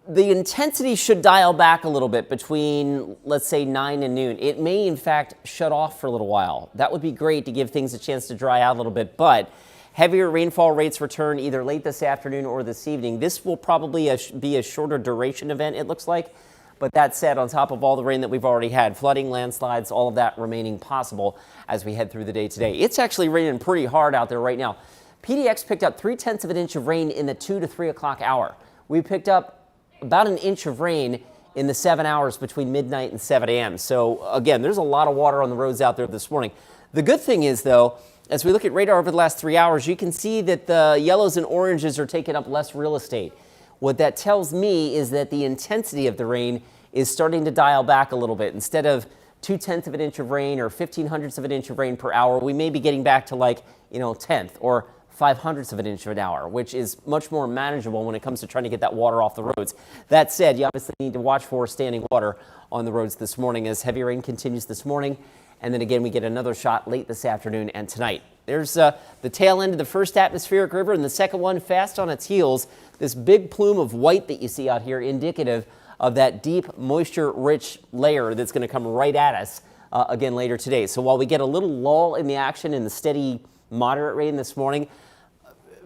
Speaker 2: The intensity should dial back a little bit between, let's say, 9 and noon. It may, in fact, shut off for a little while. That would be great to give things a chance to dry out a little bit, but heavier rainfall rates return either late this afternoon or this evening. This will probably be a shorter duration event, it looks like. But that said, on top of all the rain that we've already had, flooding, landslides, all of that remaining possible as we head through the day today. It's actually raining pretty hard out there right now. PDX picked up 0.3 of an inch of rain in the 2 to 3 o'clock hour. We picked up about an inch of rain in the 7 hours between midnight and 7 a.m. So again, there's a lot of water on the roads out there this morning. The good thing is, though, as we look at radar over the last 3 hours, you can see that the yellows and oranges are taking up less real estate. What that tells me is that the intensity of the rain is starting to dial back a little bit. Instead of 0.2 of an inch of rain or 0.15 of an inch of rain per hour, we may be getting back to like, 1/10 or 0.05 of an inch of an hour, which is much more manageable when it comes to trying to get that water off the roads. That said, you obviously need to watch for standing water on the roads this morning as heavy rain continues this morning. And then again, we get another shot late this afternoon and tonight. There's the tail end of the first atmospheric river and the second one fast on its heels. This big plume of white that you see out here indicative of that deep moisture-rich layer that's going to come right at us again later today. So while we get a little lull in the action in the steady moderate rain this morning,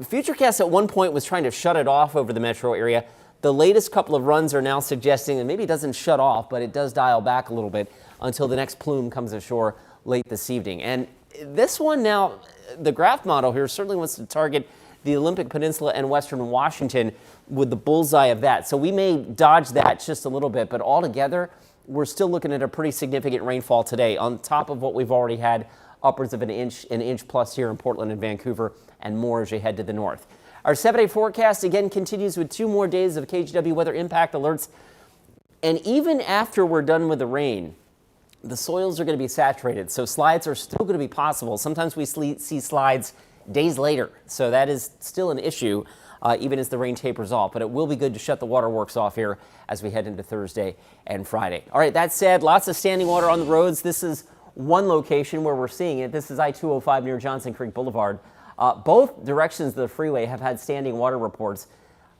Speaker 2: Futurecast at one point was trying to shut it off over the metro area. The latest couple of runs are now suggesting that maybe it doesn't shut off, but it does dial back a little bit until the next plume comes ashore late this evening. And this one now, the graph model here certainly wants to target the Olympic Peninsula and Western Washington with the bullseye of that. So we may dodge that just a little bit, but altogether, we're still looking at a pretty significant rainfall today on top of what we've already had, upwards of an inch plus here in Portland and Vancouver, and more as you head to the north. Our 7-day forecast again continues with 2 more days of KGW weather impact alerts. And even after we're done with the rain, the soils are going to be saturated, so slides are still going to be possible. Sometimes we see slides days later, so that is still an issue even as the rain tapers off. But it will be good to shut the waterworks off here as we head into Thursday and Friday. All right, that said, lots of standing water on the roads. This is one location where we're seeing it. This is I-205 near Johnson Creek Boulevard. Both directions of the freeway have had standing water reports.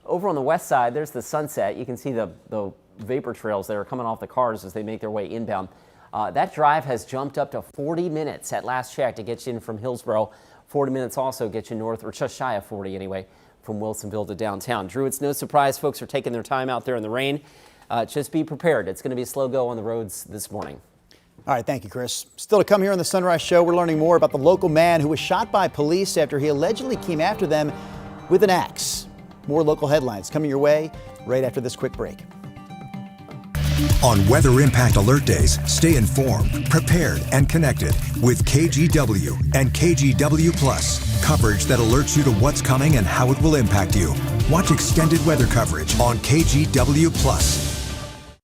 Speaker 2: Over on the west side, there's the Sunset. You can see the vapor trails that are coming off the cars as they make their way inbound. That drive has jumped up to 40 minutes at last check to get you in from Hillsborough. 40 minutes also get you north, or just shy of 40 anyway, from Wilsonville to downtown. Drew, it's no surprise folks are taking their time out there in the rain. Just be prepared. It's going to be a slow go on the roads this morning.
Speaker 1: All right, thank you, Chris. Still to come here on the Sunrise Show, we're learning more about the local man who was shot by police after he allegedly came after them with an axe. More local headlines coming your way right after this quick break.
Speaker 7: On Weather Impact Alert Days, stay informed, prepared, and connected with KGW and KGW Plus. Coverage that alerts you to what's coming and how it will impact you. Watch extended weather coverage on KGW Plus.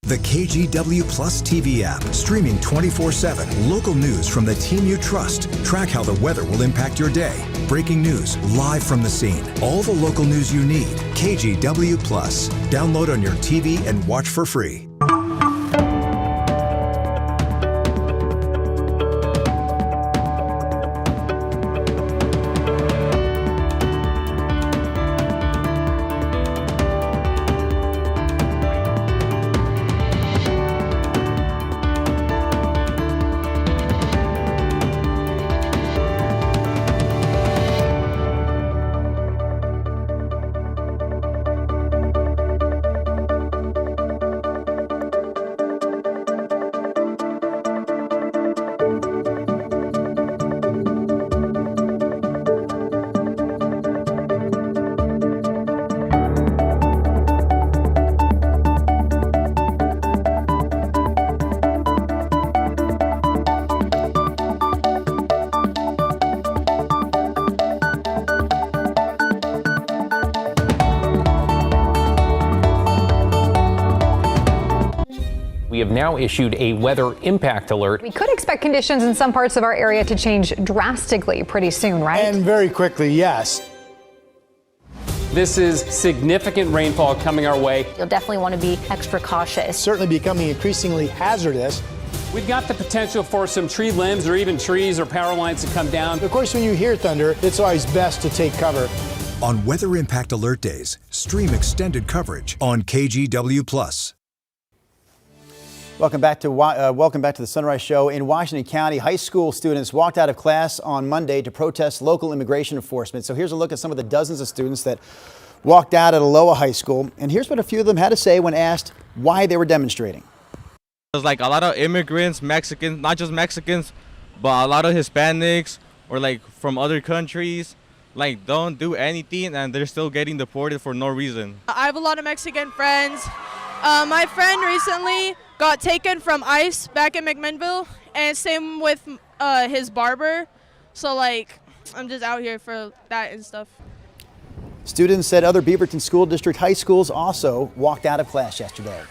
Speaker 7: The KGW Plus TV app, streaming 24/7. Local news from the team you trust. Track how the weather will impact your day. Breaking news live from the scene. All the local news you need. KGW Plus. Download on your TV and watch for free.
Speaker 15: We have now issued a weather impact alert.
Speaker 16: We could expect conditions in some parts of our area to change drastically pretty soon, right?
Speaker 8: And very quickly, yes.
Speaker 15: This is significant rainfall coming our way.
Speaker 17: You'll definitely want to be extra cautious.
Speaker 8: Certainly becoming increasingly hazardous.
Speaker 15: We've got the potential for some tree limbs or even trees or power lines to come down.
Speaker 8: Of course, when you hear thunder, it's always best to take cover.
Speaker 7: On Weather Impact Alert Days, stream extended coverage on KGW+.
Speaker 1: Welcome back to the Sunrise Show. In Washington County, high school students walked out of class on Monday to protest local immigration enforcement. So here's a look at some of the dozens of students that walked out at Aloha High School. And here's what a few of them had to say when asked why they were demonstrating.
Speaker 18: There's like a lot of immigrants, Mexicans, not just Mexicans, but a lot of Hispanics or like from other countries, like don't do anything and they're still getting deported for no reason.
Speaker 19: I have a lot of Mexican friends. My friend recently got taken from ICE back in McMinnville, and same with his barber. So like, I'm just out here for that and stuff.
Speaker 1: Students at other Beaverton School District high schools also walked out of class yesterday.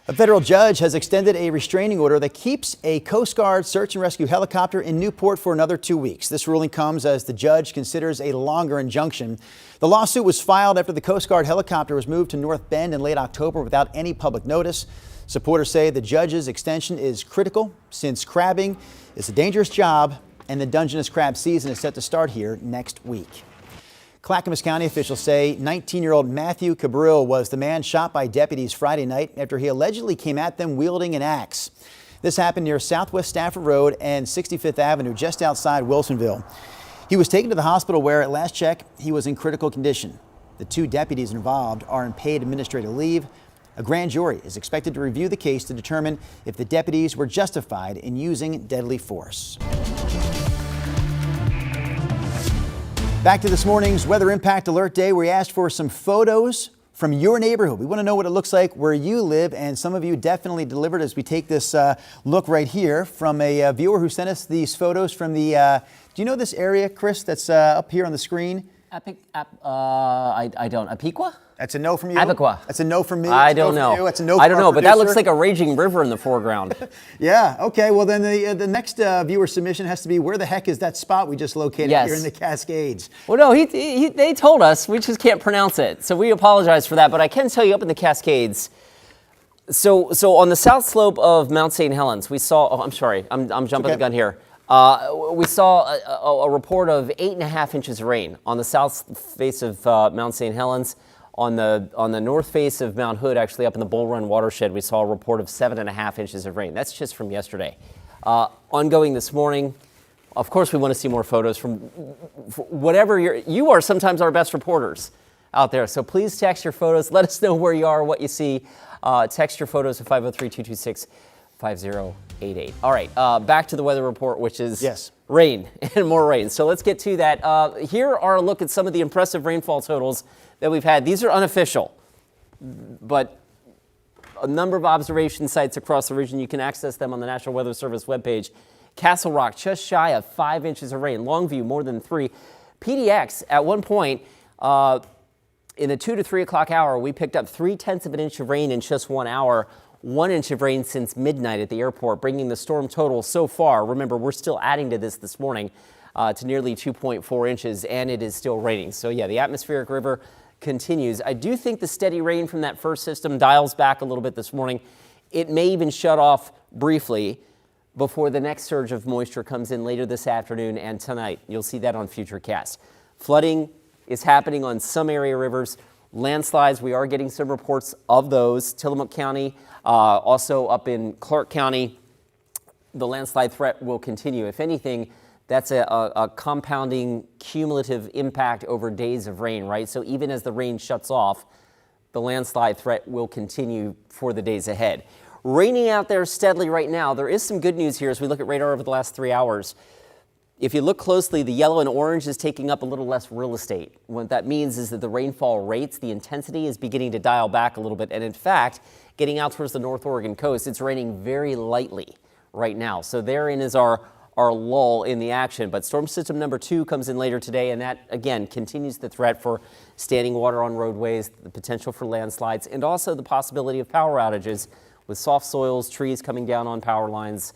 Speaker 1: A federal judge has extended a restraining order that keeps a Coast Guard search and rescue helicopter in Newport for another 2 weeks. This ruling comes as the judge considers a longer injunction. The lawsuit was filed after the Coast Guard helicopter was moved to North Bend in late October without any public notice. Supporters say the judge's extension is critical since crabbing is a dangerous job and the Dungeness crab season is set to start here next week. Clackamas County officials say 19-year-old Matthew Cabrillo was the man shot by deputies Friday night after he allegedly came at them wielding an axe. This happened near Southwest Stafford Road and 65th Avenue, just outside Wilsonville. He was taken to the hospital where, at last check, he was in critical condition. The 2 deputies involved are on paid administrative leave. A grand jury is expected to review the case to determine if the deputies were justified in using deadly force. Back to this morning's Weather Impact Alert Day, where we asked for some photos from your neighborhood. We want to know what it looks like where you live, and some of you definitely delivered as we take this look right here from a viewer who sent us these photos from the, do you know this area, Chris, that's up here on the screen?
Speaker 2: I don't. Apiqua?
Speaker 1: That's a no from you?
Speaker 2: Apiqua.
Speaker 1: That's a no from me?
Speaker 2: I don't know.
Speaker 1: That's a no from
Speaker 2: I don't know,
Speaker 1: our
Speaker 2: but that looks
Speaker 1: producer.
Speaker 2: like a raging river in the foreground.
Speaker 1: Yeah, okay. Well, then the next viewer submission has to be, where the heck is that spot we just located here in the Cascades?
Speaker 2: Well, no, they told us. We just can't pronounce it. So we apologize for that. But I can tell you up in the Cascades. So on the south slope of Mount St. Helens, we saw, I'm sorry, I'm jumping the gun here. We saw a report of 8.5 inches of rain on the south face of Mount St. Helens. On the north face of Mount Hood, actually up in the Bull Run watershed, we saw a report of 7.5 inches of rain. That's just from yesterday. Ongoing this morning, of course, we want to see more photos from whatever you are sometimes our best reporters out there. So please text your photos. Let us know where you are, what you see. Text your photos to 503-226-5088. All right, back to the weather report, which is rain and more rain. So let's get to that. Here are a look at some of the impressive rainfall totals that we've had. These are unofficial, but a number of observation sites across the region. You can access them on the National Weather Service webpage. Castle Rock, just shy of 5 inches of rain. Longview, more than 3. PDX, at one point, in the 2 to 3 o'clock hour, we picked up 0.3 of an inch of rain in just 1 hour. 1 inch of rain since midnight at the airport, bringing the storm total so far. Remember, we're still adding to this morning to nearly 2.4 inches, and it is still raining. So yeah, the atmospheric river continues. I do think the steady rain from that first system dials back a little bit this morning. It may even shut off briefly before the next surge of moisture comes in later this afternoon and tonight. You'll see that on Futurecast. Flooding is happening on some area rivers. Landslides, we are getting some reports of those. Tillamook County, also up in Clark County, the landslide threat will continue. If anything, that's a compounding cumulative impact over days of rain, right? So even as the rain shuts off, the landslide threat will continue for the days ahead. Raining out there steadily right now. There is some good news here as we look at radar over the last 3 hours. If you look closely, the yellow and orange is taking up a little less real estate. What that means is that the rainfall rates, the intensity is beginning to dial back a little bit. And in fact, getting out towards the North Oregon coast, it's raining very lightly right now. So therein is our lull in the action. But storm system number 2 comes in later today, and that, again, continues the threat for standing water on roadways, the potential for landslides, and also the possibility of power outages with soft soils, trees coming down on power lines.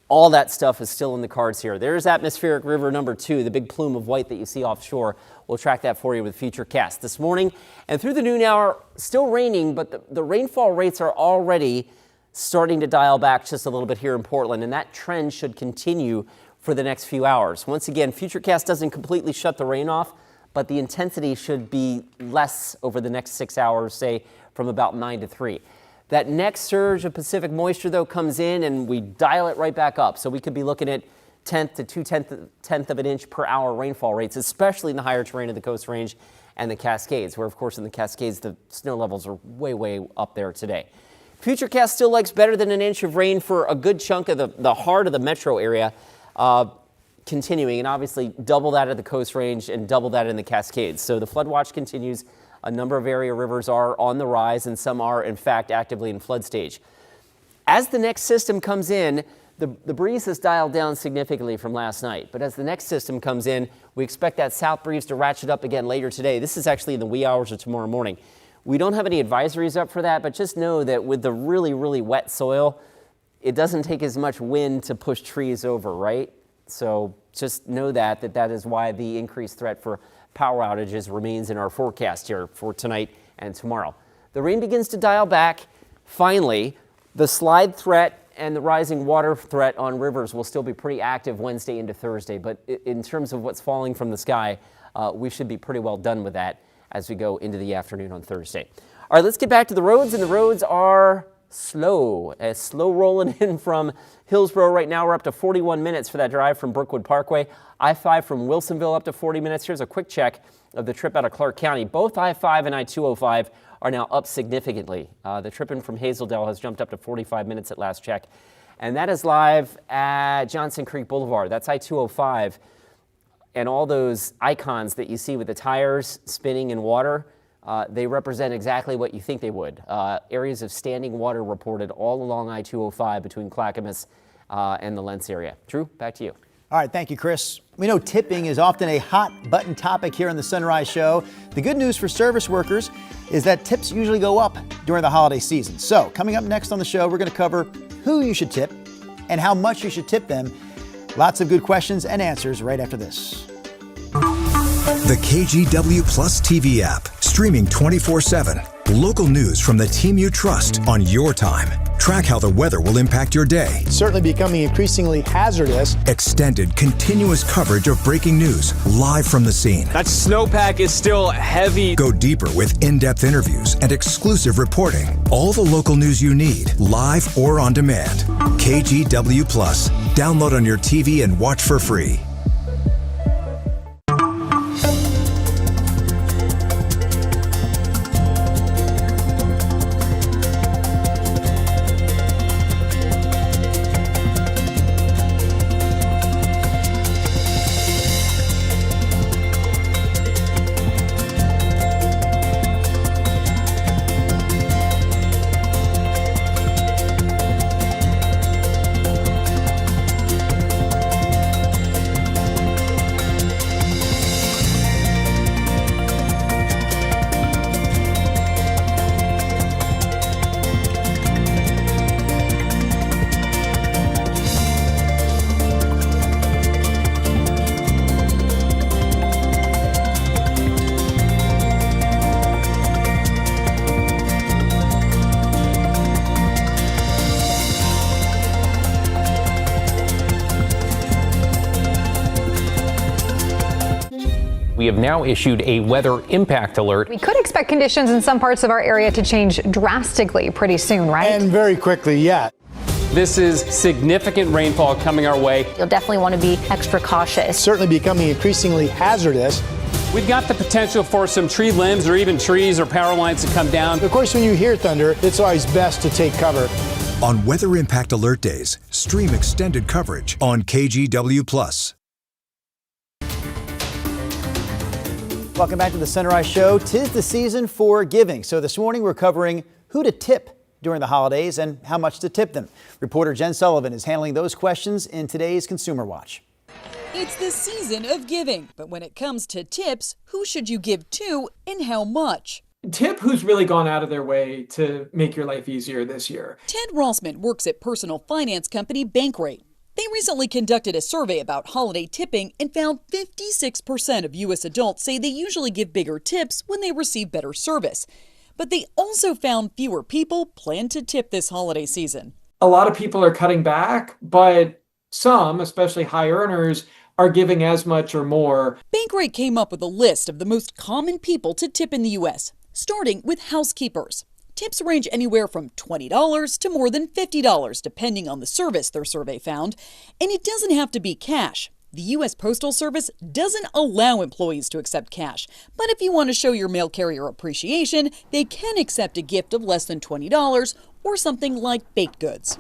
Speaker 2: All that stuff is still in the cards here. There's atmospheric river number 2, the big plume of white that you see offshore. We'll track that for you with Futurecast this morning. And through the noon hour, still raining, but the rainfall rates are already starting to dial back just a little bit here in Portland, and that trend should continue for the next few hours. Once again, Futurecast doesn't completely shut the rain off, but the intensity should be less over the next 6 hours, say from about 9 to 3. That next surge of Pacific moisture, though, comes in and we dial it right back up. So we could be looking at 1/10 to 2/10 of an inch per hour rainfall rates, especially in the higher terrain of the Coast Range and the Cascades, where, of course, in the Cascades, the snow levels are way, way up there today. Futurecast still likes better than an inch of rain for a good chunk of the heart of the metro area, continuing, and obviously double that at the Coast Range and double that in the Cascades. So the flood watch continues. A number of area rivers are on the rise, and some are, in fact, actively in flood stage. As the next system comes in, the breeze has dialed down significantly from last night. But as the next system comes in, we expect that south breeze to ratchet up again later today. This is actually in the wee hours of tomorrow morning. We don't have any advisories up for that, but just know that with the really, really wet soil, it doesn't take as much wind to push trees over, right? So just know that is why the increased threat for power outages remains in our forecast here for tonight and tomorrow. The rain begins to dial back. Finally, the slide threat and the rising water threat on rivers will still be pretty active Wednesday into Thursday, but in terms of what's falling from the sky, we should be pretty well done with that as we go into the afternoon on Thursday. All right, let's get back to the roads, and the roads are slow rolling in from Hillsborough right now. We're up to 41 minutes for that drive from Brookwood Parkway. I-5 from Wilsonville up to 40 minutes. Here's a quick check of the trip out of Clark County. Both I-5 and I-205 are now up significantly. The trip in from Hazeldale has jumped up to 45 minutes at last check. And that is live at Johnson Creek Boulevard. That's I-205. And all those icons that you see with the tires spinning in water, they represent exactly what you think they would. Areas of standing water reported all along I-205 between Clackamas and the Lentz area. Drew, back to you.
Speaker 1: All right, thank you, Chris. We know tipping is often a hot button topic here on the Sunrise Show. The good news for service workers is that tips usually go up during the holiday season. So coming up next on the show, we're going to cover who you should tip and how much you should tip them. Lots of good questions and answers right after this.
Speaker 7: The KGW Plus TV app, streaming 24/7. Local news from the team you trust on your time. Track how the weather will impact your day.
Speaker 8: It's certainly becoming increasingly hazardous.
Speaker 7: Extended, continuous coverage of breaking news live from the scene.
Speaker 3: That snowpack is still heavy.
Speaker 7: Go deeper with in-depth interviews and exclusive reporting. All the local news you need, live or on demand. KGW Plus. Download on your TV and watch for free.
Speaker 15: We have now issued a weather impact alert.
Speaker 16: We could expect conditions in some parts of our area to change drastically pretty soon, right?
Speaker 8: And very quickly, yeah.
Speaker 15: This is significant rainfall coming our way.
Speaker 17: You'll definitely want to be extra cautious.
Speaker 8: It's certainly becoming increasingly hazardous.
Speaker 15: We've got the potential for some tree limbs or even trees or power lines to come down.
Speaker 8: Of course, when you hear thunder, it's always best to take cover.
Speaker 7: On Weather Impact Alert Days, stream extended coverage on KGW Plus.
Speaker 1: Welcome back to the Sunrise Show. 'Tis the season for giving. So this morning we're covering who to tip during the holidays and how much to tip them. Reporter Jen Sullivan is handling those questions in today's Consumer Watch.
Speaker 20: It's the season of giving, but when it comes to tips, who should you give to and how much?
Speaker 21: Tip who's really gone out of their way to make your life easier this year.
Speaker 20: Ted Rossman works at personal finance company Bankrate. They recently conducted a survey about holiday tipping and found 56% of U.S. adults say they usually give bigger tips when they receive better service. But they also found fewer people plan to tip this holiday season.
Speaker 21: A lot of people are cutting back, but some, especially high earners, are giving as much or more.
Speaker 20: Bankrate came up with a list of the most common people to tip in the U.S., starting with housekeepers. Tips range anywhere from $20 to more than $50, depending on the service, their survey found. And it doesn't have to be cash. The U.S. Postal Service doesn't allow employees to accept cash, but if you want to show your mail carrier appreciation, they can accept a gift of less than $20 or something like baked goods.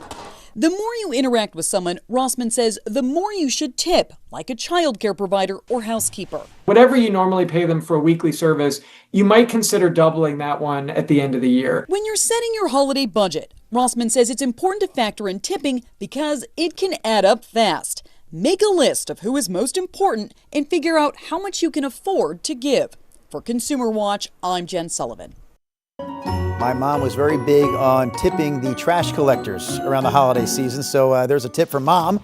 Speaker 20: The more you interact with someone, Rossman says, the more you should tip, like a childcare provider or housekeeper.
Speaker 21: Whatever you normally pay them for a weekly service, you might consider doubling that one at the end of the year.
Speaker 20: When you're setting your holiday budget, Rossman says it's important to factor in tipping because it can add up fast. Make a list of who is most important and figure out how much you can afford to give. For Consumer Watch, I'm Jen Sullivan.
Speaker 1: My mom was very big on tipping the trash collectors around the holiday season, so there's a tip for Mom.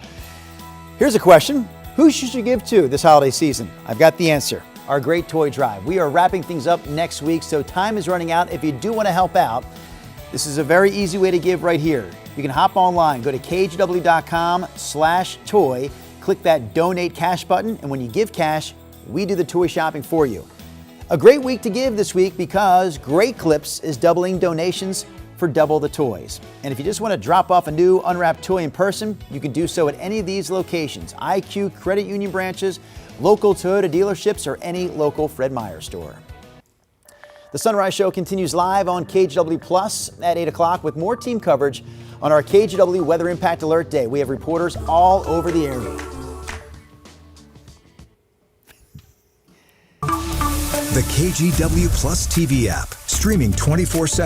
Speaker 1: Here's a question. Who should you give to this holiday season? I've got the answer. Our great toy drive. We are wrapping things up next week, so time is running out. If you do want to help out, this is a very easy way to give right here. You can hop online, go to kgw.com/toy, click that donate cash button, and when you give cash, we do the toy shopping for you. A great week to give this week because Great Clips is doubling donations for double the toys. And if you just want to drop off a new unwrapped toy in person, you can do so at any of these locations: IQ Credit Union branches, local Toyota dealerships, or any local Fred Meyer store. The Sunrise Show continues live on KGW Plus at 8 o'clock with more team coverage on our KGW Weather Impact Alert Day. We have reporters all over the area.
Speaker 7: The KGW Plus TV app, streaming 24/7.